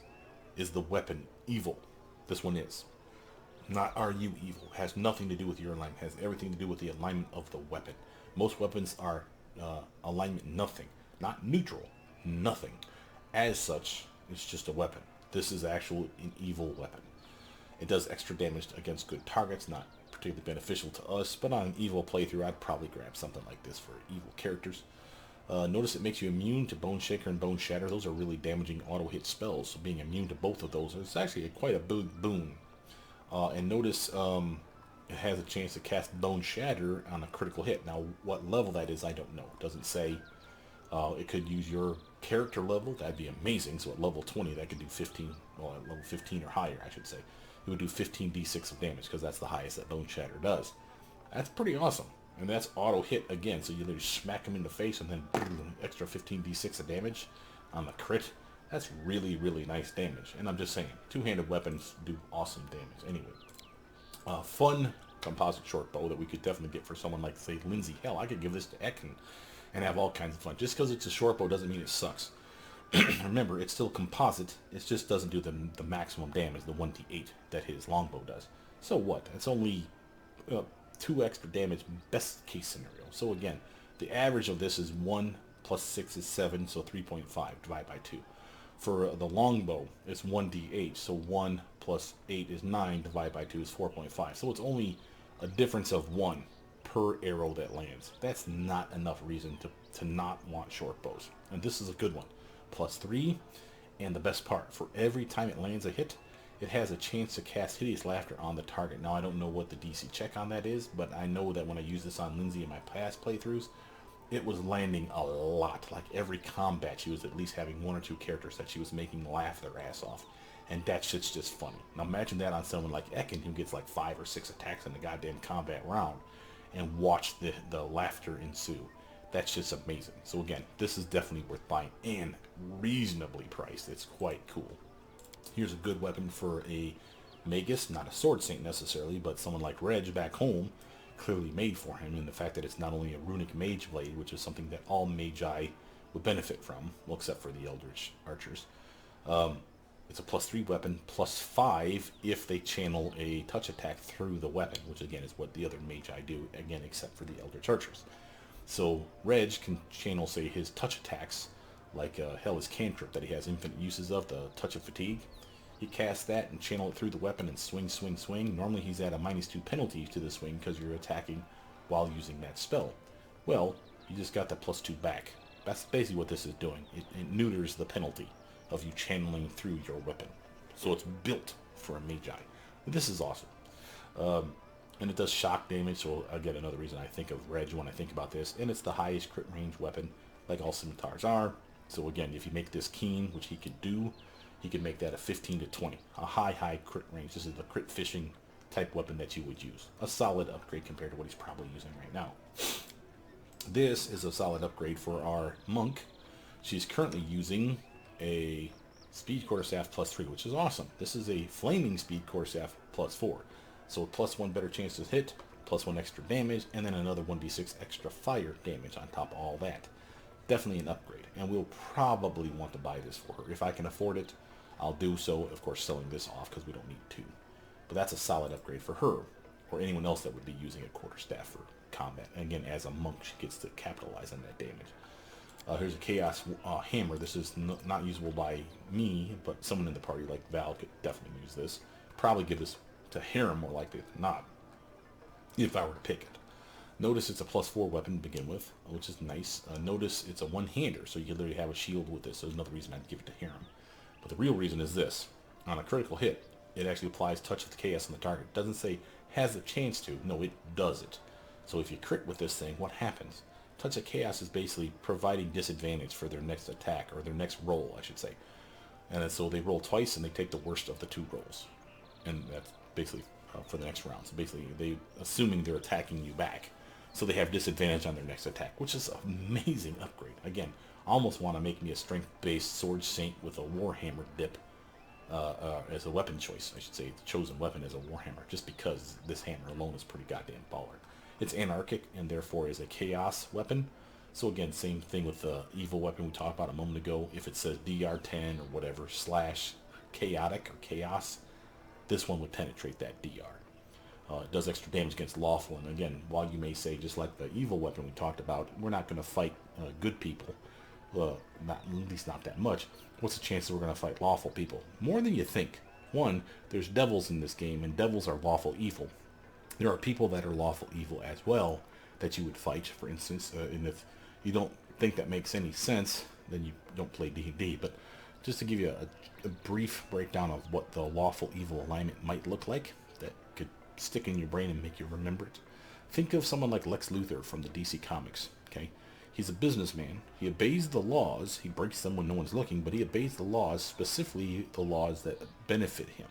Speaker 1: Is the weapon evil? This one is. Not are you evil. Has nothing to do with your alignment. Has everything to do with the alignment of the weapon. Most weapons are alignment nothing. Not neutral. Nothing. As such, it's just a weapon. This is actually an evil weapon. It does extra damage against good targets. Not particularly beneficial to us, but on an evil playthrough, I'd probably grab something like this for evil characters. Notice it makes you immune to Bone Shaker and Bone Shatter. Those are really damaging auto-hit spells, so being immune to both of those is actually quite a big boon. And notice it has a chance to cast Bone Shatter on a critical hit. Now, what level that is, I don't know. It doesn't say. It could use your character level. That'd be amazing. So at level 20, that could do 15, well, at level 15 or higher, I should say. It would do 15d6 of damage, because that's the highest that Bone Shatter does. That's pretty awesome. And that's auto hit again, so you literally smack him in the face and then boom, extra 15d6 of damage on the crit. That's really, really nice damage. And I'm just saying, two-handed weapons do awesome damage. Anyway, fun composite short bow that we could definitely get for someone like, say, Lindsay. Hell, I could give this to Ek and have all kinds of fun. Just because it's a short bow doesn't mean it sucks. Remember, it's still composite. It just doesn't do the maximum damage, the 1d8 that his longbow does. So what? It's only 2 extra damage, best case scenario. So again, the average of this is 1 plus 6 is 7, so 3.5 divided by 2. For the longbow, it's 1d8, so 1 plus 8 is 9, divided by 2 is 4.5. So it's only a difference of 1 per arrow that lands. That's not enough reason to not want short bows. And this is a good one. +3, and the best part, for every time it lands a hit, it has a chance to cast Hideous Laughter on the target. Now, I don't know what the DC check on that is, but I know that when I used this on Lindsay in my past playthroughs, it was landing a lot. Like every combat, she was at least having 1 or 2 characters that she was making laugh their ass off. And that shit's just funny. Now imagine that on someone like Ekin, who gets like 5 or 6 attacks in the goddamn combat round, and watch the laughter ensue. That's just amazing. So again, this is definitely worth buying and reasonably priced. It's quite cool. Here's a good weapon for a Magus, not a Sword Saint necessarily, but someone like Reg back home, clearly made for him, in the fact that it's not only a runic mage blade, which is something that all magi would benefit from, well, except for the Eldritch archers. It's a +3 weapon, +5 if they channel a touch attack through the weapon, which again is what the other magi do, again, except for the Eldritch archers. So Reg can channel, say, his touch attacks, like Hell is Cantrip that he has infinite uses of, the Touch of Fatigue. He casts that and channel it through the weapon and swing, swing, swing. Normally he's at a -2 penalty to the swing because you're attacking while using that spell. Well, you just got that +2 back. That's basically what this is doing. It neuters the penalty of you channeling through your weapon. So it's built for a magi. This is awesome. And it does shock damage, so again, another reason I think of Reg when I think about this. And it's the highest crit range weapon, like all scimitars are. So again, if you make this keen, which he could do, he could make that a 15 to 20. A high crit range. This is the crit fishing type weapon that you would use. A solid upgrade compared to what he's probably using right now. This is a solid upgrade for our monk. She's currently using a speed quarterstaff +3, which is awesome. This is a flaming speed quarterstaff +4. So +1 better chance to hit, +1 extra damage, and then another 1d6 extra fire damage on top of all that. Definitely an upgrade, and we'll probably want to buy this for her. If I can afford it, I'll do so, of course selling this off because we don't need to. But that's a solid upgrade for her, or anyone else that would be using a quarterstaff for combat. And again, as a monk, she gets to capitalize on that damage. Here's a Chaos Hammer. This is not usable by me, but someone in the party like Val could definitely use this. Probably give this to Harem more likely than not, if I were to pick it. Notice it's a +4 weapon to begin with, which is nice. Notice it's a one-hander, so you can literally have a shield with this. So there's another reason I'd give it to Harem. But the real reason is this. On a critical hit, it actually applies Touch of the Chaos on the target. It doesn't say has a chance to. No, it does it. So if you crit with this thing, what happens? Touch of Chaos is basically providing disadvantage for their next attack, or their next roll, I should say. And then, so they roll twice, and they take the worst of the 2 rolls. And that's basically for the next round. So basically, assuming they're attacking you back. So they have disadvantage on their next attack, which is an amazing upgrade. Again, I almost want to make me a strength-based Sword Saint with a Warhammer dip as a weapon choice. I should say the chosen weapon as a Warhammer, just because this hammer alone is pretty goddamn baller. It's anarchic and therefore is a chaos weapon. So again, same thing with the evil weapon we talked about a moment ago. If it says DR10 or whatever / chaotic or chaos, this one would penetrate that DR. It does extra damage against lawful, and again, while you may say, just like the evil weapon we talked about, we're not going to fight good people, at least not that much. What's the chance that we're going to fight lawful people? More than you think. One, there's devils in this game, and devils are lawful evil. There are people that are lawful evil as well that you would fight, for instance, and if you don't think that makes any sense, then you don't play D&D. But just to give you a brief breakdown of what the lawful evil alignment might look like, that could stick in your brain and make you remember it. Think of someone like Lex Luthor from the DC Comics, okay? He's a businessman. He obeys the laws. He breaks them when no one's looking, but he obeys the laws, specifically the laws that benefit him.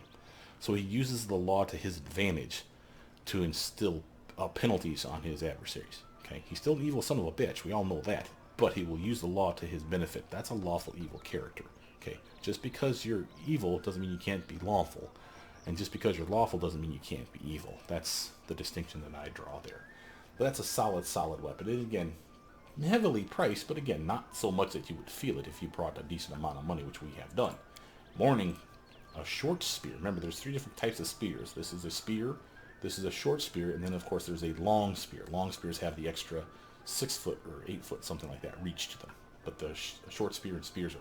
Speaker 1: So he uses the law to his advantage to instill penalties on his adversaries, okay? He's still an evil son of a bitch. We all know that. But he will use the law to his benefit. That's a lawful evil character, okay? Just because you're evil doesn't mean you can't be lawful. And just because you're lawful doesn't mean you can't be evil. That's the distinction that I draw there. But that's a solid weapon. And again, heavily priced, but again, not so much that you would feel it if you brought a decent amount of money, which we have done. Morning, a short spear. Remember, there's 3 different types of spears. This is a spear, this is a short spear, and then of course there's a long spear. Long spears have the extra 6 foot or 8 foot, something like that, reach to them. But the short spear and spears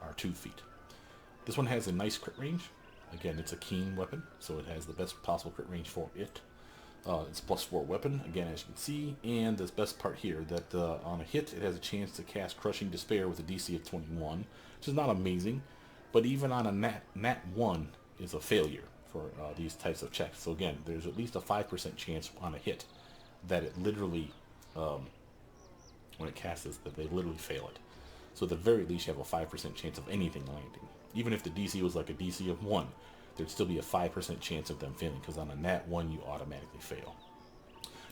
Speaker 1: are 2 feet. This one has a nice crit range. Again, it's a keen weapon, so it has the best possible crit range for it. It's a +4 weapon, again, as you can see. And the best part here, that on a hit, it has a chance to cast Crushing Despair with a DC of 21, which is not amazing. But even on a nat 1 is a failure for these types of checks. So again, there's at least a 5% chance on a hit that it literally, when it casts this, that they literally fail it. So at the very least, you have a 5% chance of anything landing. Even if the DC was like a DC of 1, there'd still be a 5% chance of them failing, because on a nat 1, you automatically fail.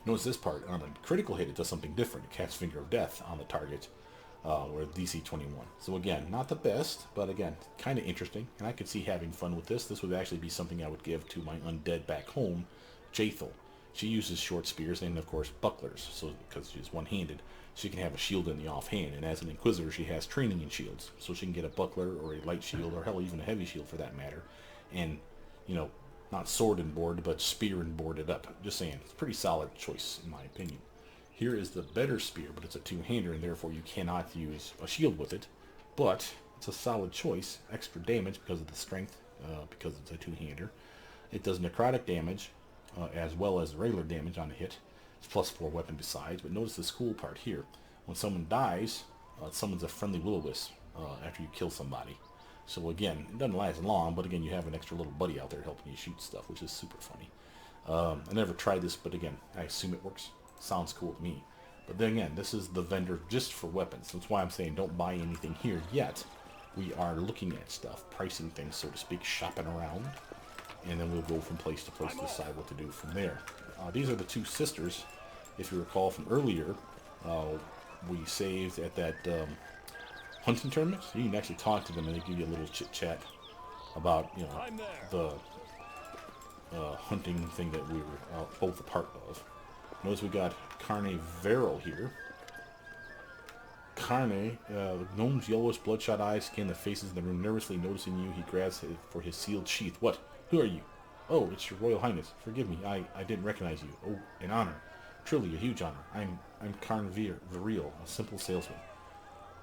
Speaker 1: Notice this part, on a critical hit, it does something different. It casts Finger of Death on the target, or DC 21. So again, not the best, but again, kind of interesting, and I could see having fun with this. This would actually be something I would give to my undead back home, Jaethel. She uses short spears and, of course, bucklers, so because she's one-handed, she can have a shield in the offhand, and as an Inquisitor, she has training in shields, so she can get a buckler or a light shield, or hell, even a heavy shield for that matter, and, you know, not sword and board, but spear and board it up. Just saying, it's a pretty solid choice, in my opinion. Here is the better spear, but it's a two-hander, and therefore you cannot use a shield with it, but it's a solid choice. Extra damage because of the strength, because it's a two-hander. It does necrotic damage, as well as regular damage on a hit. It's +4 weapon besides, but notice this cool part here. When someone dies, it summons a friendly will-o-wisp after you kill somebody. So again, it doesn't last long, but again, you have an extra little buddy out there helping you shoot stuff, which is super funny. I never tried this, but again, I assume it works. Sounds cool to me. But then again, this is the vendor just for weapons. That's why I'm saying don't buy anything here yet. We are looking at stuff, pricing things, so to speak, shopping around. And then we'll go from place to place to decide what to do from there. These are the two sisters. If you recall from earlier, we saved at that hunting tournament. You can actually talk to them and they give you a little chit chat about, you know, the hunting thing that we were both a part of. Notice we got Carne Varel here. Carne, the gnome's yellowish bloodshot eyes scan the faces in the room, nervously noticing you. He grabs for his sealed sheath. What? Who are you? Oh, it's your Royal Highness. Forgive me, I didn't recognize you. Oh, an honor. Truly a huge honor. I'm Carne Varel, a simple salesman.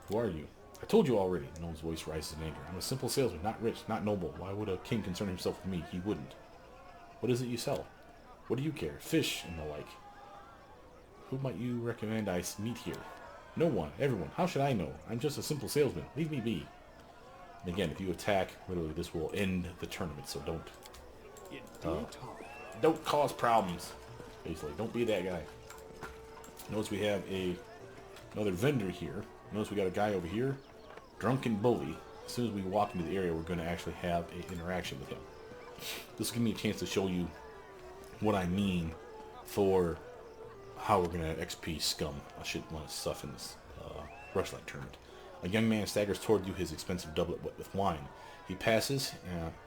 Speaker 1: Who are you? I told you already. The gnome's voice rises in anger. I'm a simple salesman, not rich, not noble. Why would a king concern himself with me? He wouldn't. What is it you sell? What do you care? Fish and the like. Who might you recommend I meet here? No one. Everyone. How should I know? I'm just a simple salesman. Leave me be. And again, if you attack, literally this will end the tournament, so don't cause problems. Basically, don't be that guy. Notice we have another vendor here. Notice we got a guy over here, Drunken Bully. As soon as we walk into the area, we're going to actually have an interaction with him. This will give me a chance to show you what I mean for how we're going to XP scum. I shouldn't want to stuff in this Rushlight tournament. A young man staggers toward you, his expensive doublet wet with wine. He passes.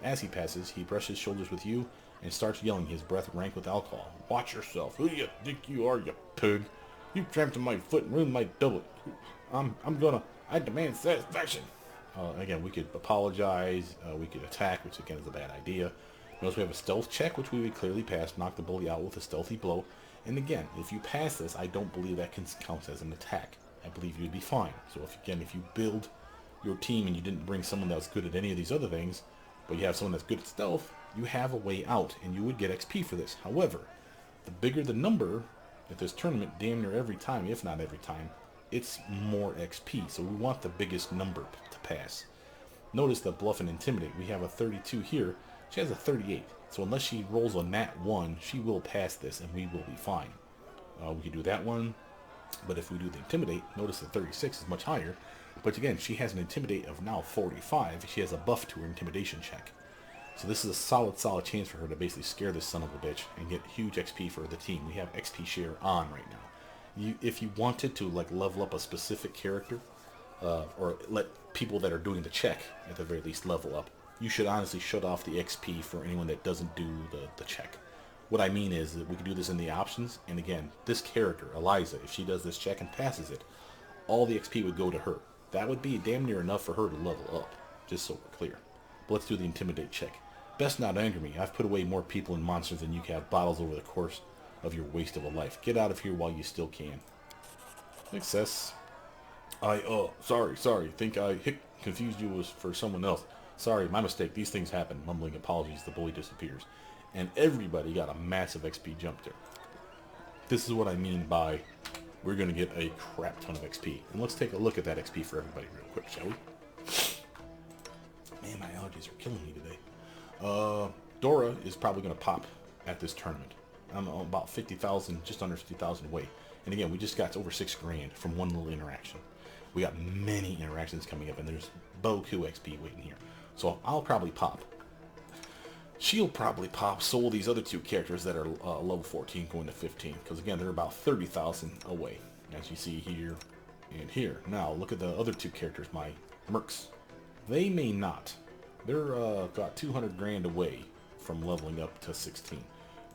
Speaker 1: As he passes, he brushes shoulders with you and starts yelling, his breath rank with alcohol. Watch yourself. Who do you think you are, you pig? You tramped on my foot and ruined my doublet. I demand satisfaction. Again, we could apologize. We could attack, which again is a bad idea. Notice we have a stealth check, which we would clearly pass. Knock the bully out with a stealthy blow. And again, if you pass this, I don't believe that counts as an attack. I believe you'd be fine. So if you build your team and you didn't bring someone that was good at any of these other things, but you have someone that's good at stealth, you have a way out, and you would get XP for this. However, the bigger the number at this tournament, damn near every time, if not every time, it's more XP. So we want the biggest number to pass. Notice the bluff and intimidate. We have a 32 here. She has a 38. So unless she rolls a nat 1, she will pass this, and we will be fine. We could do that one. But if we do the intimidate, notice the 36 is much higher. But again, she has an intimidate of now 45. She has a buff to her intimidation check. So this is a solid chance for her to basically scare this son of a bitch and get huge XP for the team. We have XP share on right now. If you wanted to like level up a specific character, or let people that are doing the check at the very least level up, you should honestly shut off the XP for anyone that doesn't do the check. What I mean is that we can do this in the options, and again, this character, Eliza, if she does this check and passes it, all the XP would go to her. That would be damn near enough for her to level up, just so we're clear. But let's do the intimidate check. Best not anger me. I've put away more people and monsters than you have bottles over the course of your waste of a life. Get out of here while you still can. Success. Sorry. Think I confused you for someone else. Sorry, my mistake. These things happen. Mumbling apologies, the bully disappears. And everybody got a massive XP jump there. This is what I mean by we're going to get a crap ton of XP. And let's take a look at that XP for everybody real quick, shall we? Man, my allergies are killing me today. Dora is probably going to pop at this tournament. I'm about 50,000, just under 50,000 away. And again, we just got over $6 grand from one little interaction. We got many interactions coming up, and there's Boku XP waiting here. So I'll probably pop. She'll probably pop. So will these other two characters that are level 14 going to 15. Because again, they're about 30,000 away. As you see here and here. Now, look at the other two characters, my mercs. They may not. They're got 200 grand away from leveling up to 16.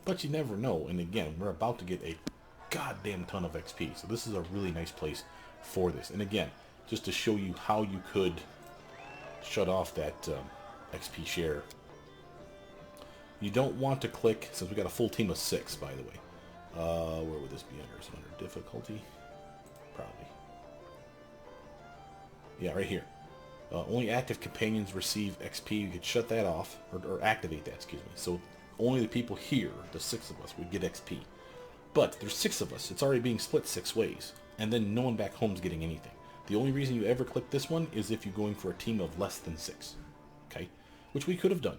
Speaker 1: But you never know. And again, we're about to get a goddamn ton of XP. So this is a really nice place for this. And again, just to show you how you could shut off that XP share. You don't want to click, since we got a full team of 6, by the way. Where would this be under? Is it under difficulty? Probably. Yeah, right here. Only active companions receive XP. You could shut that off, or activate that, excuse me. So only the people here, the 6 of us, would get XP. But there's 6 of us. It's already being split 6 ways. And then no one back home is getting anything. The only reason you ever click this one is if you're going for a team of less than 6. Okay? Which we could have done.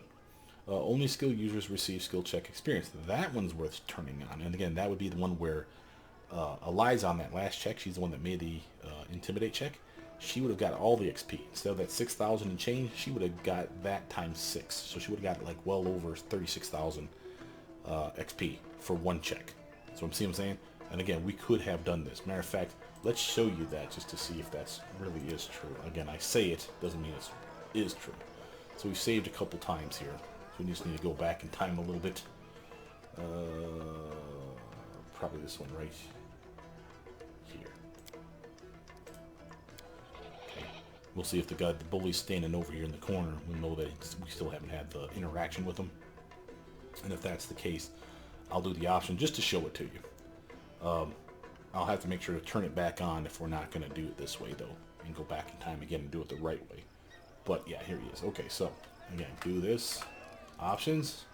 Speaker 1: Only skill users receive skill check experience. That one's worth turning on. And again, that would be the one where Eliza on that last check, she's the one that made the intimidate check. She would have got all the XP. Instead of that 6,000 and change, she would have got that times 6. So she would have got like well over 36,000 XP for one check. So I'm seeing what I'm saying? And again, we could have done this. Matter of fact, let's show you that just to see if that's really is true. Again, I say it, doesn't mean it is true. So we've saved a couple times here. So we just need to go back in time a little bit. Probably this one right here. Okay. We'll see if the bully's standing over here in the corner. We'll know that we still haven't had the interaction with him. And if that's the case, I'll do the option just to show it to you. I'll have to make sure to turn it back on if we're not going to do it this way, though. And go back in time again and do it the right way. But yeah, here he is. Okay, so again, do this. Options.